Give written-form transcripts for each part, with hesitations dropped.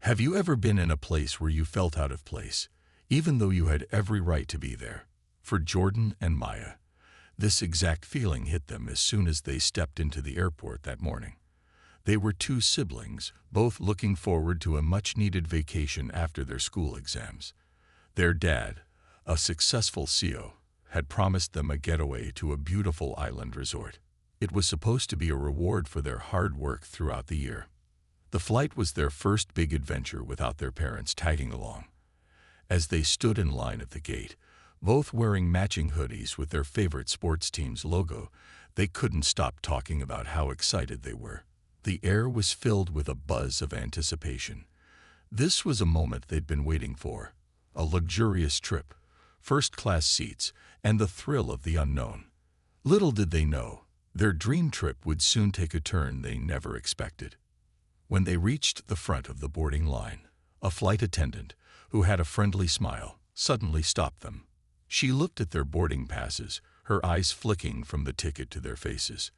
Have you ever been in a place where you felt out of place, even though you had every right to be there? For Jordan and Maya, this exact feeling hit them as soon as they stepped into the airport that morning. They were two siblings, both looking forward to a much-needed vacation after their school exams. Their dad, a successful CEO, had promised them a getaway to a beautiful island resort. It was supposed to be a reward for their hard work throughout the year. The flight was their first big adventure without their parents tagging along. As they stood in line at the gate, both wearing matching hoodies with their favorite sports team's logo, they couldn't stop talking about how excited they were. The air was filled with a buzz of anticipation. This was a moment they'd been waiting for. A luxurious trip, first-class seats, and the thrill of the unknown. Little did they know, their dream trip would soon take a turn they never expected. When they reached the front of the boarding line, a flight attendant, who had a friendly smile, suddenly stopped them. She looked at their boarding passes, her eyes flicking from the ticket to their faces.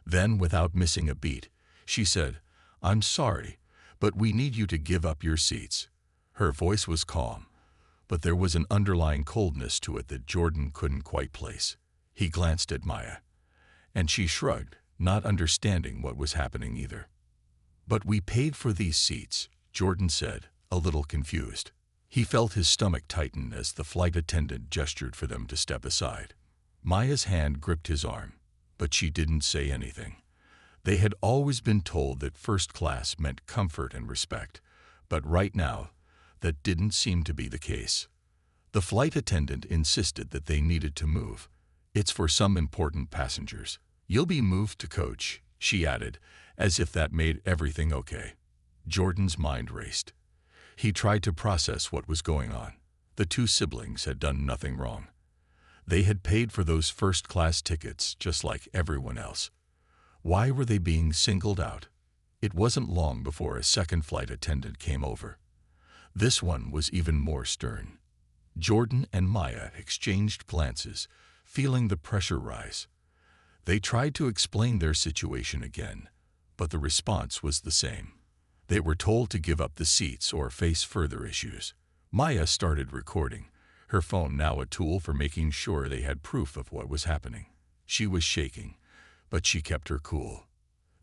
Then, without missing a beat, she said, "I'm sorry, but we need you to give up your seats." Her voice was calm, but there was an underlying coldness to it that Jordan couldn't quite place. He glanced at Maya, and she shrugged, not understanding what was happening either. "But we paid for these seats," Jordan said, a little confused. He felt his stomach tighten as the flight attendant gestured for them to step aside. Maya's hand gripped his arm, but she didn't say anything. They had always been told that first class meant comfort and respect, but right now, that didn't seem to be the case. The flight attendant insisted that they needed to move. "It's for some important passengers. You'll be moved to coach," she added, as if that made everything okay. Jordan's mind raced. He tried to process what was going on. The two siblings had done nothing wrong. They had paid for those first-class tickets just like everyone else. Why were they being singled out? It wasn't long before a second flight attendant came over. This one was even more stern. Jordan and Maya exchanged glances, feeling the pressure rise. They tried to explain their situation again, but the response was the same. They were told to give up the seats or face further issues. Maya started recording, her phone now a tool for making sure they had proof of what was happening. She was shaking, but she kept her cool.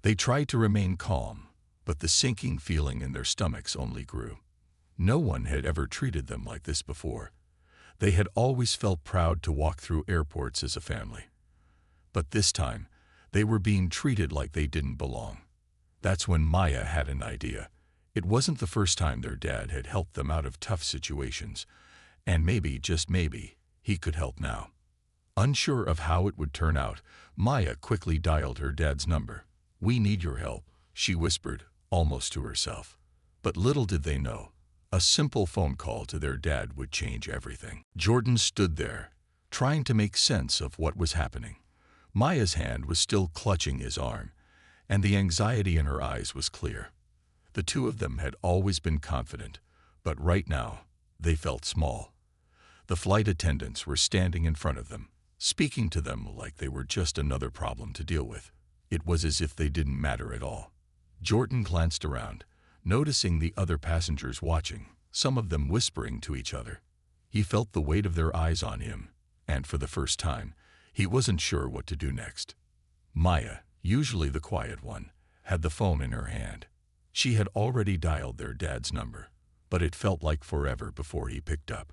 They tried to remain calm, but the sinking feeling in their stomachs only grew. No one had ever treated them like this before. They had always felt proud to walk through airports as a family. But this time, they were being treated like they didn't belong. That's when Maya had an idea. It wasn't the first time their dad had helped them out of tough situations, and maybe, just maybe, he could help now. Unsure of how it would turn out, Maya quickly dialed her dad's number. "We need your help," she whispered, almost to herself. But little did they know, a simple phone call to their dad would change everything. Jordan stood there, trying to make sense of what was happening. Maya's hand was still clutching his arm, and the anxiety in her eyes was clear. The two of them had always been confident, but right now, they felt small. The flight attendants were standing in front of them, speaking to them like they were just another problem to deal with. It was as if they didn't matter at all. Jordan glanced around, noticing the other passengers watching, some of them whispering to each other. He felt the weight of their eyes on him, and for the first time, he wasn't sure what to do next. Maya, usually the quiet one, had the phone in her hand. She had already dialed their dad's number, but it felt like forever before he picked up.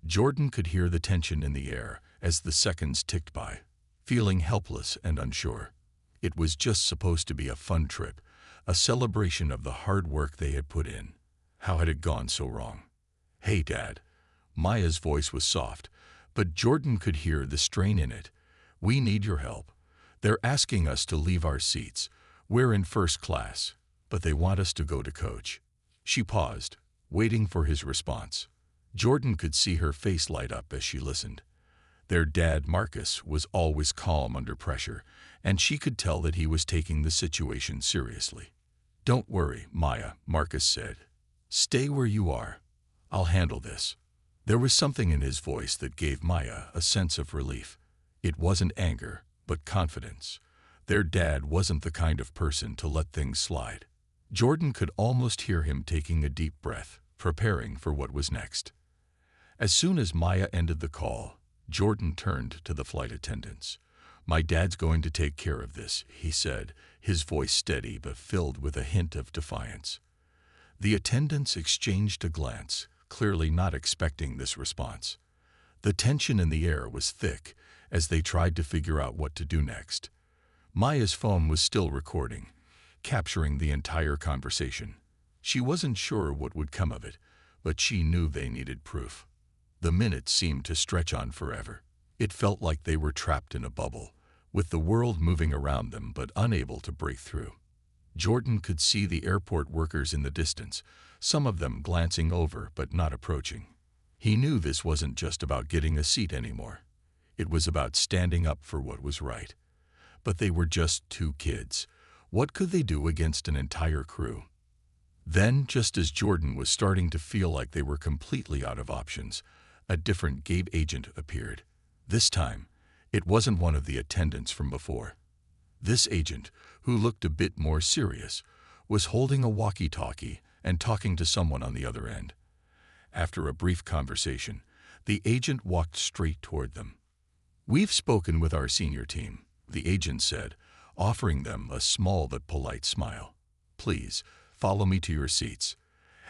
Jordan could hear the tension in the air as the seconds ticked by, feeling helpless and unsure. It was just supposed to be a fun trip, a celebration of the hard work they had put in. How had it gone so wrong? "Hey, Dad." Maya's voice was soft, but Jordan could hear the strain in it. "We need your help. They're asking us to leave our seats. We're in first class, but they want us to go to coach." She paused, waiting for his response. Jordan could see her face light up as she listened. Their dad, Marcus, was always calm under pressure, and she could tell that he was taking the situation seriously. "Don't worry, Maya," Marcus said. "Stay where you are. I'll handle this." There was something in his voice that gave Maya a sense of relief. It wasn't anger, but confidence. Their dad wasn't the kind of person to let things slide. Jordan could almost hear him taking a deep breath, preparing for what was next. As soon as Maya ended the call, Jordan turned to the flight attendants. "My dad's going to take care of this," he said, his voice steady but filled with a hint of defiance. The attendants exchanged a glance, clearly not expecting this response. The tension in the air was thick as they tried to figure out what to do next. Maya's phone was still recording, capturing the entire conversation. She wasn't sure what would come of it, but she knew they needed proof. The minutes seemed to stretch on forever. It felt like they were trapped in a bubble, with the world moving around them but unable to break through. Jordan could see the airport workers in the distance, some of them glancing over but not approaching. He knew this wasn't just about getting a seat anymore. It was about standing up for what was right. But they were just two kids. What could they do against an entire crew? Then, just as Jordan was starting to feel like they were completely out of options, a different gate agent appeared. This time, it wasn't one of the attendants from before. This agent, who looked a bit more serious, was holding a walkie-talkie and talking to someone on the other end. After a brief conversation, the agent walked straight toward them. "We've spoken with our senior team," the agent said, offering them a small but polite smile. "Please, follow me to your seats."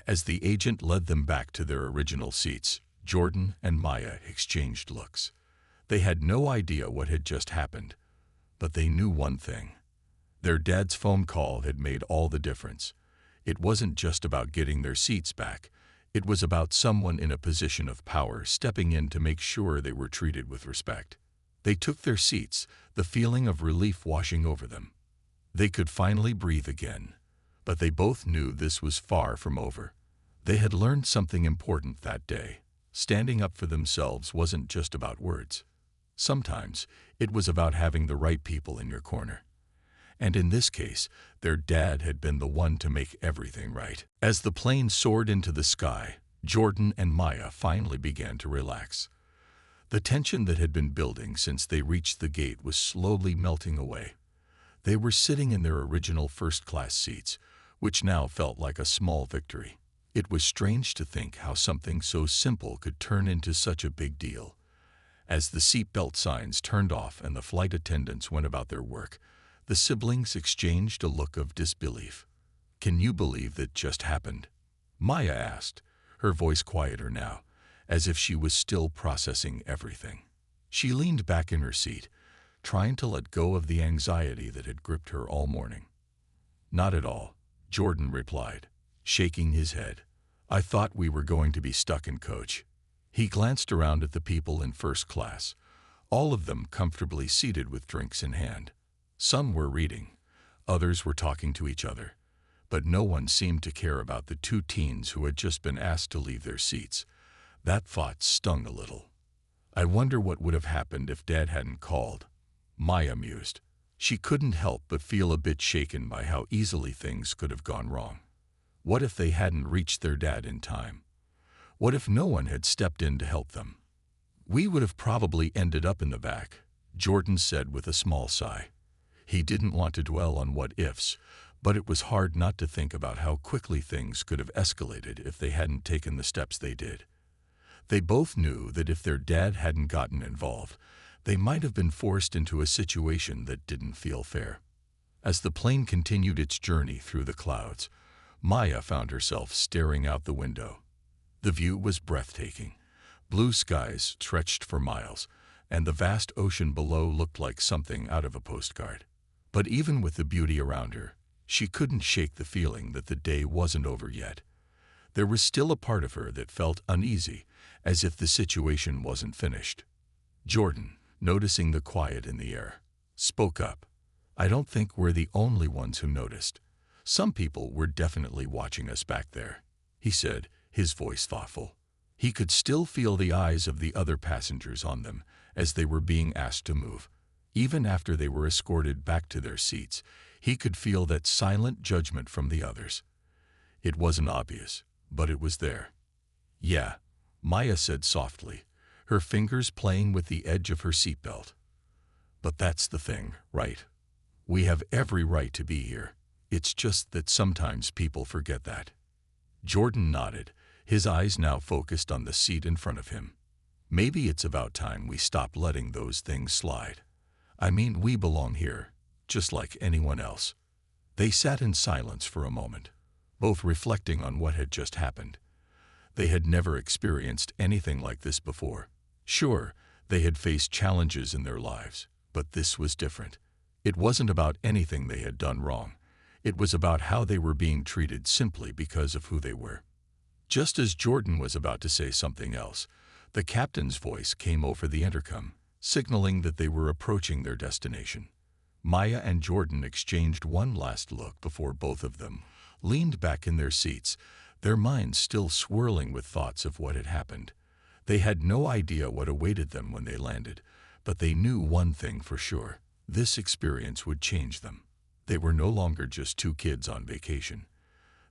As the agent led them back to their original seats, Jordan and Maya exchanged looks. They had no idea what had just happened, but they knew one thing. Their dad's phone call had made all the difference. It wasn't just about getting their seats back. It was about someone in a position of power stepping in to make sure they were treated with respect. They took their seats, the feeling of relief washing over them. They could finally breathe again, but they both knew this was far from over. They had learned something important that day. Standing up for themselves wasn't just about words. Sometimes it was about having the right people in your corner. And in this case, their dad had been the one to make everything right. As the plane soared into the sky, Jordan and Maya finally began to relax. The tension that had been building since they reached the gate was slowly melting away. They were sitting in their original first-class seats, which now felt like a small victory. It was strange to think how something so simple could turn into such a big deal. As the seatbelt signs turned off and the flight attendants went about their work, the siblings exchanged a look of disbelief. "Can you believe that just happened?" Maya asked, her voice quieter now, as if she was still processing everything. She leaned back in her seat, trying to let go of the anxiety that had gripped her all morning. "Not at all," Jordan replied, shaking his head. "I thought we were going to be stuck in coach." He glanced around at the people in first class, all of them comfortably seated with drinks in hand. Some were reading, others were talking to each other, but no one seemed to care about the two teens who had just been asked to leave their seats. That thought stung a little. "I wonder what would have happened if Dad hadn't called," Maya mused. She couldn't help but feel a bit shaken by how easily things could have gone wrong. What if they hadn't reached their dad in time? What if no one had stepped in to help them? "We would have probably ended up in the back," Jordan said with a small sigh. He didn't want to dwell on what-ifs, but it was hard not to think about how quickly things could have escalated if they hadn't taken the steps they did. They both knew that if their dad hadn't gotten involved, they might have been forced into a situation that didn't feel fair. As the plane continued its journey through the clouds, Maya found herself staring out the window. The view was breathtaking. Blue skies stretched for miles, and the vast ocean below looked like something out of a postcard. But even with the beauty around her, she couldn't shake the feeling that the day wasn't over yet. There was still a part of her that felt uneasy, as if the situation wasn't finished. Jordan, noticing the quiet in the air, spoke up. "I don't think we're the only ones who noticed. Some people were definitely watching us back there," he said, his voice thoughtful. He could still feel the eyes of the other passengers on them as they were being asked to move. Even after they were escorted back to their seats, he could feel that silent judgment from the others. It wasn't obvious, but it was there. "Yeah," Maya said softly, her fingers playing with the edge of her seatbelt. "But that's the thing, right? We have every right to be here. It's just that sometimes people forget that. Jordan nodded, his eyes now focused on the seat in front of him. Maybe it's about time we stop letting those things slide. I mean, we belong here, just like anyone else. They sat in silence for a moment, both reflecting on what had just happened. They had never experienced anything like this before. Sure, they had faced challenges in their lives, but this was different. It wasn't about anything they had done wrong. It was about how they were being treated simply because of who they were. Just as Jordan was about to say something else, the captain's voice came over the intercom, signaling that they were approaching their destination. Maya and Jordan exchanged one last look before both of them leaned back in their seats, their minds still swirling with thoughts of what had happened. They had no idea what awaited them when they landed, but they knew one thing for sure: this experience would change them. They were no longer just two kids on vacation.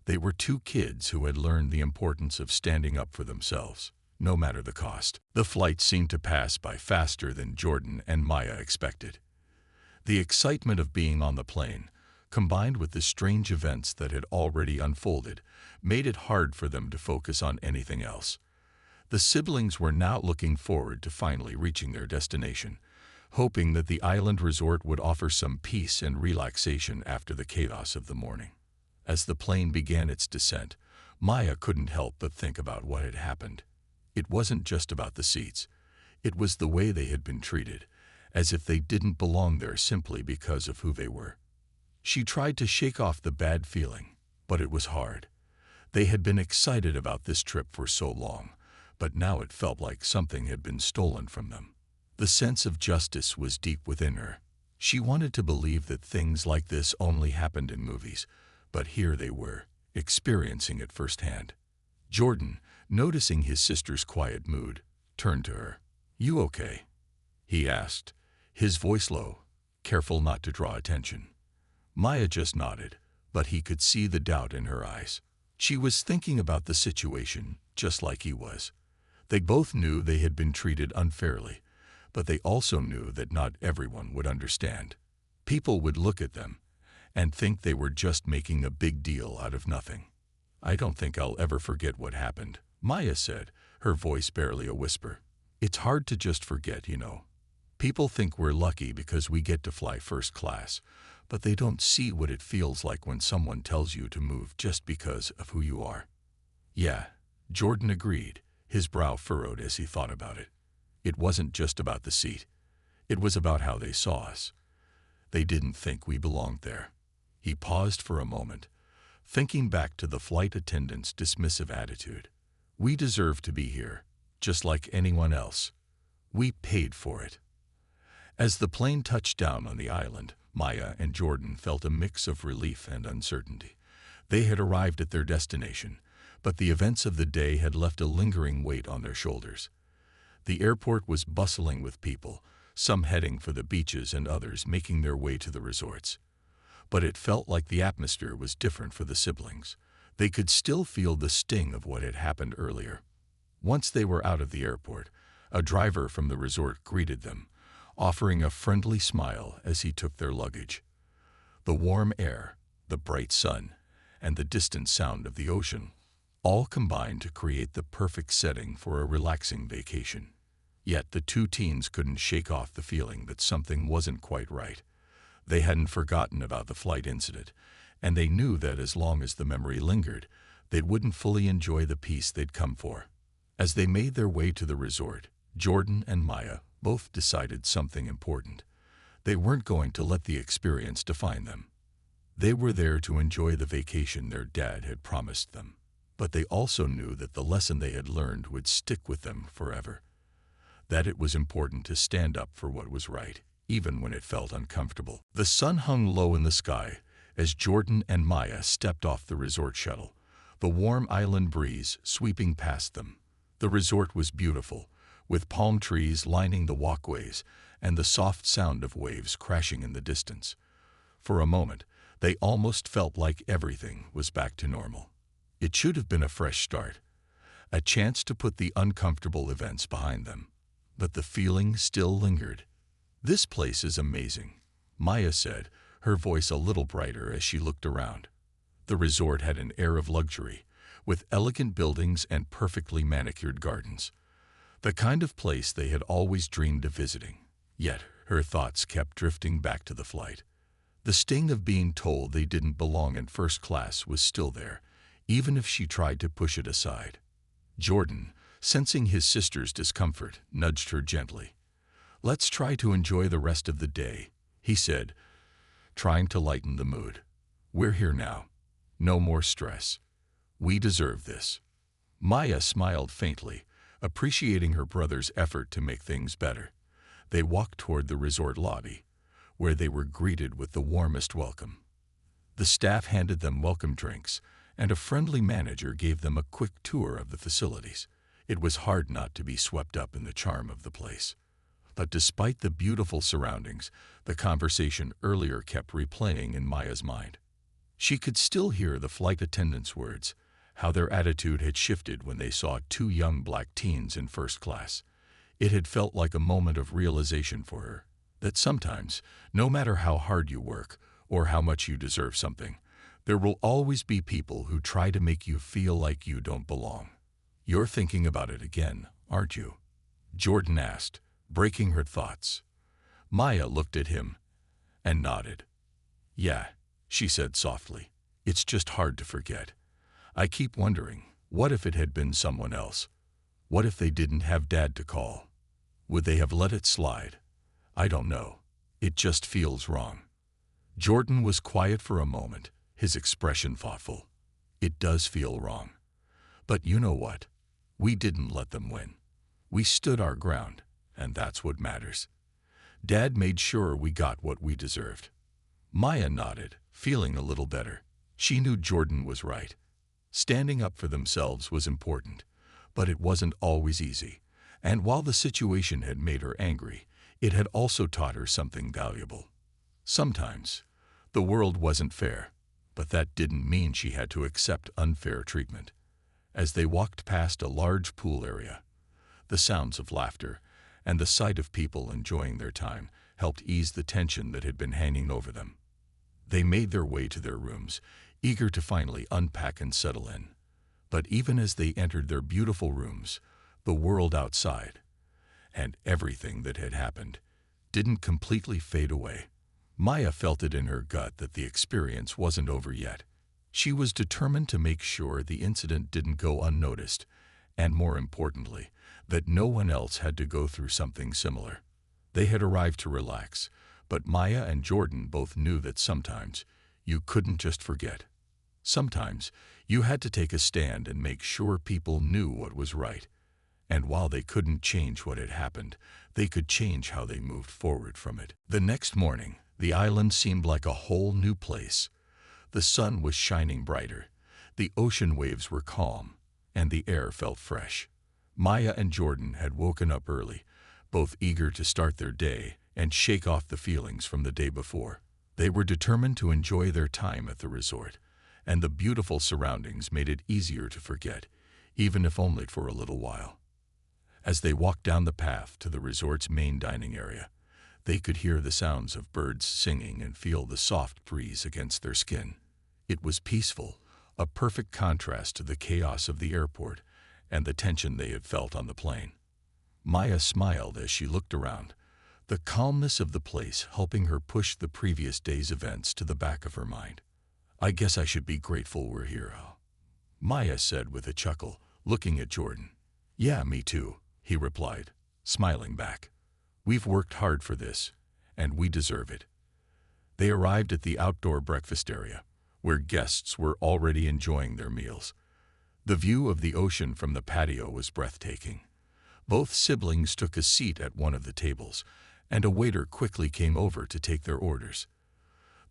They were two kids who had learned the importance of standing up for themselves, no matter the cost. The flight seemed to pass by faster than Jordan and Maya expected. The excitement of being on the plane, combined with the strange events that had already unfolded, made it hard for them to focus on anything else. The siblings were now looking forward to finally reaching their destination, hoping that the island resort would offer some peace and relaxation after the chaos of the morning. As the plane began its descent, Maya couldn't help but think about what had happened. It wasn't just about the seats. It was the way they had been treated, as if they didn't belong there simply because of who they were. She tried to shake off the bad feeling, but it was hard. They had been excited about this trip for so long, but now it felt like something had been stolen from them. The sense of justice was deep within her. She wanted to believe that things like this only happened in movies, but here they were, experiencing it firsthand. Jordan, noticing his sister's quiet mood, turned to her. "You okay?" he asked, his voice low, careful not to draw attention. Maya just nodded, but he could see the doubt in her eyes. She was thinking about the situation, just like he was. They both knew they had been treated unfairly, but they also knew that not everyone would understand. People would look at them and think they were just making a big deal out of nothing. "I don't think I'll ever forget what happened," Maya said, her voice barely a whisper. "It's hard to just forget, you know. People think we're lucky because we get to fly first class, but they don't see what it feels like when someone tells you to move just because of who you are." "Yeah," Jordan agreed, his brow furrowed as he thought about it. It wasn't just about the seat. It was about how they saw us. They didn't think we belonged there. He paused for a moment, thinking back to the flight attendant's dismissive attitude. "We deserve to be here, just like anyone else. We paid for it." As the plane touched down on the island, Maya and Jordan felt a mix of relief and uncertainty. They had arrived at their destination, but the events of the day had left a lingering weight on their shoulders. The airport was bustling with people, some heading for the beaches and others making their way to the resorts. But it felt like the atmosphere was different for the siblings. They could still feel the sting of what had happened earlier. Once they were out of the airport, a driver from the resort greeted them, offering a friendly smile as he took their luggage. The warm air, the bright sun, and the distant sound of the ocean all combined to create the perfect setting for a relaxing vacation. Yet the two teens couldn't shake off the feeling that something wasn't quite right. They hadn't forgotten about the flight incident, and they knew that as long as the memory lingered, they wouldn't fully enjoy the peace they'd come for. As they made their way to the resort, Jordan and Maya both decided something important. They weren't going to let the experience define them. They were there to enjoy the vacation their dad had promised them, but they also knew that the lesson they had learned would stick with them forever. That it was important to stand up for what was right, even when it felt uncomfortable. The sun hung low in the sky as Jordan and Maya stepped off the resort shuttle, the warm island breeze sweeping past them. The resort was beautiful, with palm trees lining the walkways and the soft sound of waves crashing in the distance. For a moment, they almost felt like everything was back to normal. It should have been a fresh start, a chance to put the uncomfortable events behind them. But the feeling still lingered. "This place is amazing," Maya said, her voice a little brighter as she looked around. The resort had an air of luxury, with elegant buildings and perfectly manicured gardens. The kind of place they had always dreamed of visiting. Yet, her thoughts kept drifting back to the flight. The sting of being told they didn't belong in first class was still there, even if she tried to push it aside. Jordan, sensing his sister's discomfort, nudged her gently. "Let's try to enjoy the rest of the day," he said, trying to lighten the mood. "We're here now. No more stress. We deserve this." Maya smiled faintly, appreciating her brother's effort to make things better. They walked toward the resort lobby, where they were greeted with the warmest welcome. The staff handed them welcome drinks, and a friendly manager gave them a quick tour of the facilities. It was hard not to be swept up in the charm of the place. But despite the beautiful surroundings, the conversation earlier kept replaying in Maya's mind. She could still hear the flight attendants' words, how their attitude had shifted when they saw two young black teens in first class. It had felt like a moment of realization for her, that sometimes, no matter how hard you work or how much you deserve something, there will always be people who try to make you feel like you don't belong. "You're thinking about it again, aren't you?" Jordan asked, breaking her thoughts. Maya looked at him and nodded. "Yeah," she said softly. "It's just hard to forget. I keep wondering, what if it had been someone else? What if they didn't have Dad to call? Would they have let it slide? I don't know. It just feels wrong." Jordan was quiet for a moment, his expression thoughtful. "It does feel wrong. But you know what? We didn't let them win. We stood our ground, and that's what matters. Dad made sure we got what we deserved." Maya nodded, feeling a little better. She knew Jordan was right. Standing up for themselves was important, but it wasn't always easy. And while the situation had made her angry, it had also taught her something valuable. Sometimes, the world wasn't fair, but that didn't mean she had to accept unfair treatment. As they walked past a large pool area, the sounds of laughter and the sight of people enjoying their time helped ease the tension that had been hanging over them. They made their way to their rooms, eager to finally unpack and settle in. But even as they entered their beautiful rooms, the world outside, and everything that had happened, didn't completely fade away. Maya felt it in her gut that the experience wasn't over yet. She was determined to make sure the incident didn't go unnoticed, and more importantly, that no one else had to go through something similar. They had arrived to relax, but Maya and Jordan both knew that sometimes you couldn't just forget. Sometimes you had to take a stand and make sure people knew what was right. And while they couldn't change what had happened, they could change how they moved forward from it. The next morning, the island seemed like a whole new place. The sun was shining brighter, the ocean waves were calm, and the air felt fresh. Maya and Jordan had woken up early, both eager to start their day and shake off the feelings from the day before. They were determined to enjoy their time at the resort, and the beautiful surroundings made it easier to forget, even if only for a little while. As they walked down the path to the resort's main dining area, they could hear the sounds of birds singing and feel the soft breeze against their skin. It was peaceful, a perfect contrast to the chaos of the airport and the tension they had felt on the plane. Maya smiled as she looked around, the calmness of the place helping her push the previous day's events to the back of her mind. "I guess I should be grateful we're here," Maya said with a chuckle, looking at Jordan. "Yeah, me too," he replied, smiling back. "We've worked hard for this, and we deserve it." They arrived at the outdoor breakfast area, where guests were already enjoying their meals. The view of the ocean from the patio was breathtaking. Both siblings took a seat at one of the tables, and a waiter quickly came over to take their orders.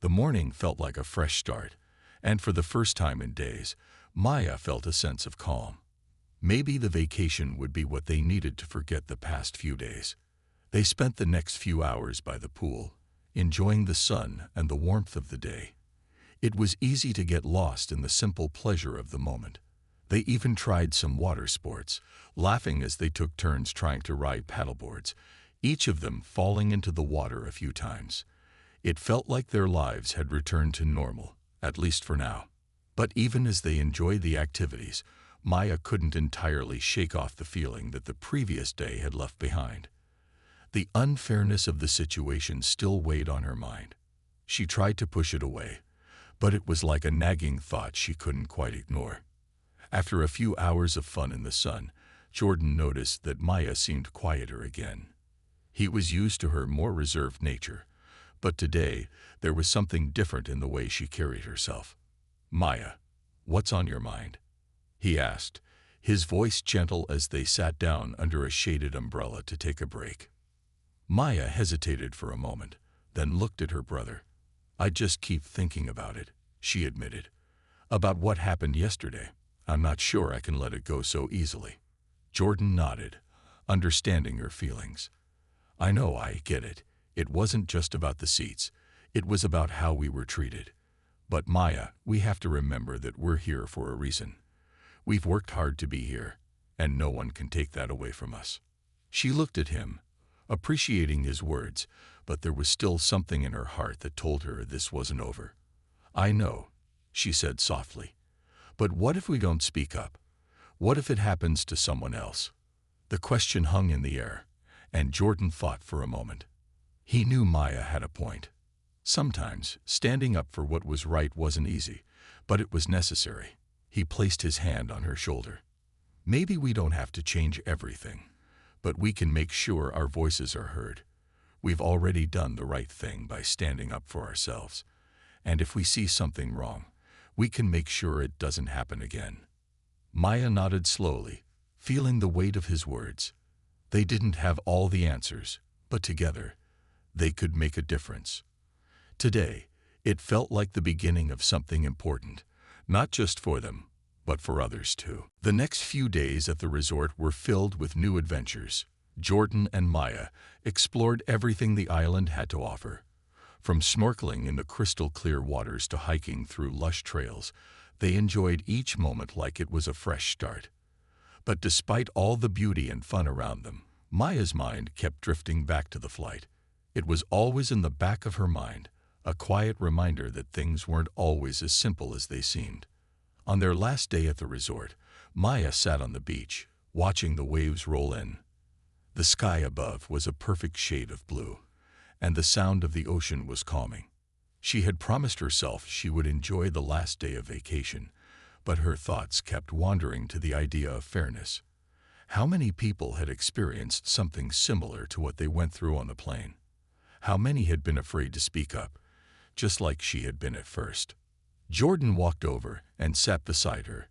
The morning felt like a fresh start, and for the first time in days, Maya felt a sense of calm. Maybe the vacation would be what they needed to forget the past few days. They spent the next few hours by the pool, enjoying the sun and the warmth of the day. It was easy to get lost in the simple pleasure of the moment. They even tried some water sports, laughing as they took turns trying to ride paddleboards, each of them falling into the water a few times. It felt like their lives had returned to normal, at least for now. But even as they enjoyed the activities, Maya couldn't entirely shake off the feeling that the previous day had left behind. The unfairness of the situation still weighed on her mind. She tried to push it away, but it was like a nagging thought she couldn't quite ignore. After a few hours of fun in the sun, Jordan noticed that Maya seemed quieter again. He was used to her more reserved nature, but today there was something different in the way she carried herself. "Maya, what's on your mind?" he asked, his voice gentle as they sat down under a shaded umbrella to take a break. Maya hesitated for a moment, then looked at her brother. "I just keep thinking about it," she admitted. "About what happened yesterday. I'm not sure I can let it go so easily." Jordan nodded, understanding her feelings. "I know, I get it. It wasn't just about the seats. It was about how we were treated. But Maya, we have to remember that we're here for a reason. We've worked hard to be here, and no one can take that away from us." She looked at him, appreciating his words, but there was still something in her heart that told her this wasn't over. "I know," she said softly. "But what if we don't speak up? What if it happens to someone else?" The question hung in the air, and Jordan thought for a moment. He knew Maya had a point. Sometimes standing up for what was right wasn't easy, but it was necessary. He placed his hand on her shoulder. "Maybe we don't have to change everything, but we can make sure our voices are heard. We've already done the right thing by standing up for ourselves. And if we see something wrong, we can make sure it doesn't happen again." Maya nodded slowly, feeling the weight of his words. They didn't have all the answers, but together, they could make a difference. Today, it felt like the beginning of something important, not just for them, but for others too. The next few days at the resort were filled with new adventures. Jordan and Maya explored everything the island had to offer. From snorkeling in the crystal-clear waters to hiking through lush trails, they enjoyed each moment like it was a fresh start. But despite all the beauty and fun around them, Maya's mind kept drifting back to the flight. It was always in the back of her mind, a quiet reminder that things weren't always as simple as they seemed. On their last day at the resort, Maya sat on the beach, watching the waves roll in. The sky above was a perfect shade of blue, and the sound of the ocean was calming. She had promised herself she would enjoy the last day of vacation, but her thoughts kept wandering to the idea of fairness. How many people had experienced something similar to what they went through on the plane? How many had been afraid to speak up, just like she had been at first? Jordan walked over and sat beside her,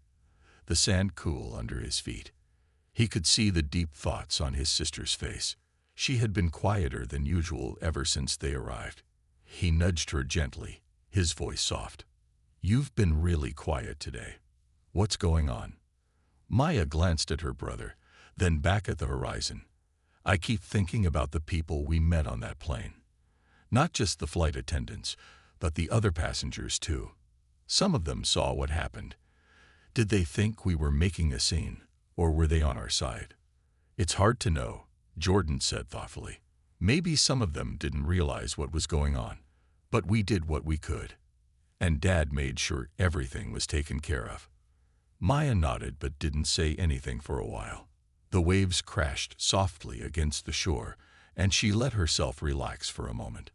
the sand cool under his feet. He could see the deep thoughts on his sister's face. She had been quieter than usual ever since they arrived. He nudged her gently, his voice soft. "You've been really quiet today. What's going on?" Maya glanced at her brother, then back at the horizon. "I keep thinking about the people we met on that plane. Not just the flight attendants, but the other passengers too. Some of them saw what happened. Did they think we were making a scene, or were they on our side? It's hard to know," Jordan said thoughtfully. "Maybe some of them didn't realize what was going on, but we did what we could. And Dad made sure everything was taken care of." Maya nodded but didn't say anything for a while. The waves crashed softly against the shore, and she let herself relax for a moment.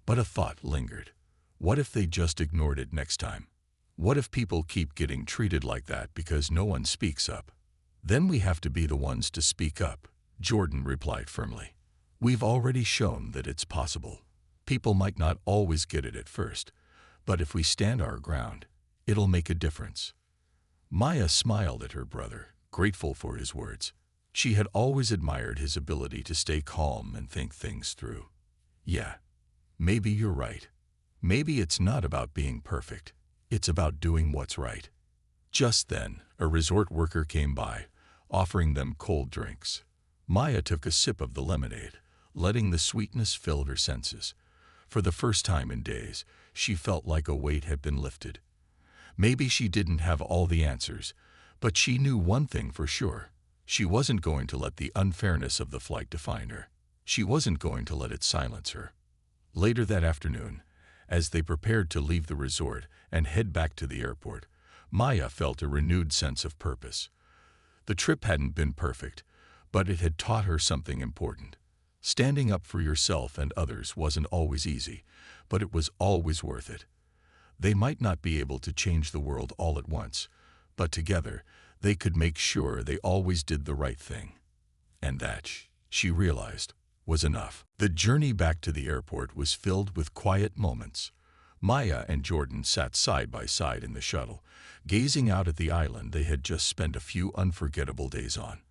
But a thought lingered. What if they just ignored it next time? What if people keep getting treated like that because no one speaks up? "Then we have to be the ones to speak up," Jordan replied firmly. "We've already shown that it's possible. People might not always get it at first, but if we stand our ground, it'll make a difference." Maya smiled at her brother, grateful for his words. She had always admired his ability to stay calm and think things through. "Yeah, maybe you're right. Maybe it's not about being perfect. It's about doing what's right." Just then, a resort worker came by, offering them cold drinks. Maya took a sip of the lemonade, letting the sweetness fill her senses. For the first time in days, she felt like a weight had been lifted. Maybe she didn't have all the answers, but she knew one thing for sure. She wasn't going to let the unfairness of the flight define her. She wasn't going to let it silence her. Later that afternoon, as they prepared to leave the resort and head back to the airport, Maya felt a renewed sense of purpose. The trip hadn't been perfect, but it had taught her something important. Standing up for yourself and others wasn't always easy, but it was always worth it. They might not be able to change the world all at once, but together they could make sure they always did the right thing. And that, she realized, was enough. The journey back to the airport was filled with quiet moments. Maya and Jordan sat side by side in the shuttle, gazing out at the island they had just spent a few unforgettable days on.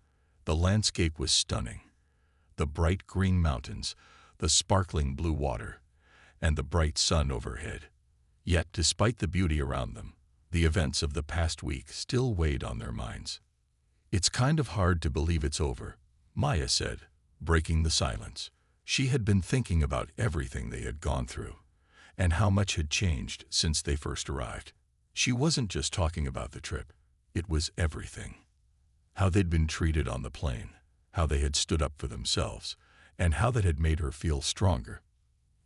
The landscape was stunning. The bright green mountains, the sparkling blue water, and the bright sun overhead. Yet, despite the beauty around them, the events of the past week still weighed on their minds. "It's kind of hard to believe it's over," Maya said, breaking the silence. She had been thinking about everything they had gone through, and how much had changed since they first arrived. She wasn't just talking about the trip, it was everything. How they'd been treated on the plane, how they had stood up for themselves, and how that had made her feel stronger.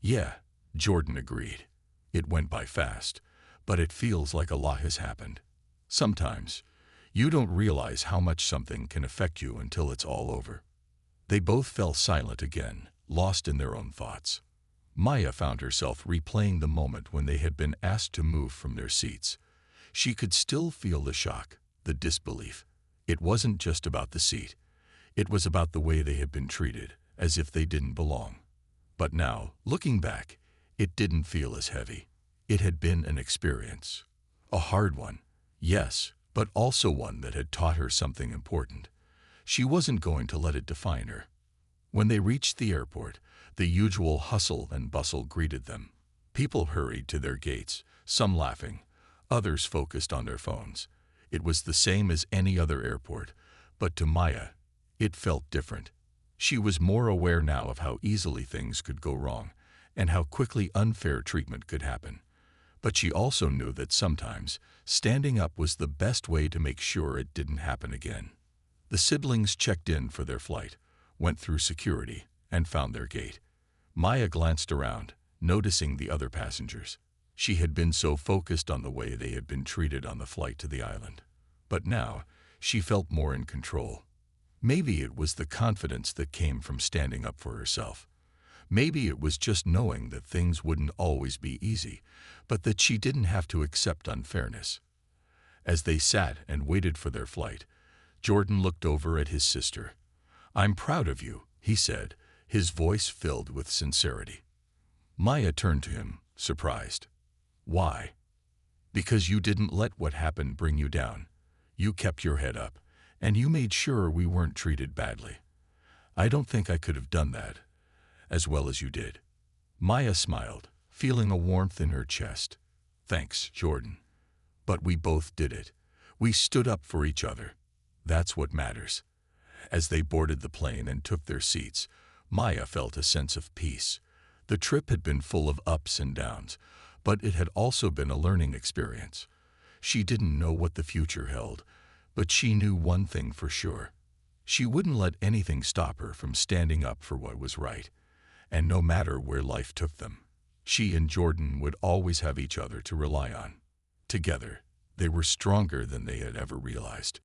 "Yeah," Jordan agreed. "It went by fast, but it feels like a lot has happened. Sometimes, you don't realize how much something can affect you until it's all over." They both fell silent again, lost in their own thoughts. Maya found herself replaying the moment when they had been asked to move from their seats. She could still feel the shock, the disbelief. It wasn't just about the seat. It was about the way they had been treated, as if they didn't belong. But now, looking back, it didn't feel as heavy. It had been an experience. A hard one, yes, but also one that had taught her something important. She wasn't going to let it define her. When they reached the airport, the usual hustle and bustle greeted them. People hurried to their gates, some laughing, others focused on their phones. It was the same as any other airport, but to Maya, it felt different. She was more aware now of how easily things could go wrong, and how quickly unfair treatment could happen. But she also knew that sometimes, standing up was the best way to make sure it didn't happen again. The siblings checked in for their flight, went through security, and found their gate. Maya glanced around, noticing the other passengers. She had been so focused on the way they had been treated on the flight to the island. But now, she felt more in control. Maybe it was the confidence that came from standing up for herself. Maybe it was just knowing that things wouldn't always be easy, but that she didn't have to accept unfairness. As they sat and waited for their flight, Jordan looked over at his sister. "I'm proud of you," he said, his voice filled with sincerity. Maya turned to him, surprised. "Why?" "Because you didn't let what happened bring you down. You kept your head up, and you made sure we weren't treated badly. I don't think I could have done that as well as you did." Maya smiled, feeling a warmth in her chest. "Thanks, Jordan. But we both did it. We stood up for each other. That's what matters." As they boarded the plane and took their seats, Maya felt a sense of peace. The trip had been full of ups and downs, but it had also been a learning experience. She didn't know what the future held, but she knew one thing for sure. She wouldn't let anything stop her from standing up for what was right. And no matter where life took them, she and Jordan would always have each other to rely on. Together, they were stronger than they had ever realized.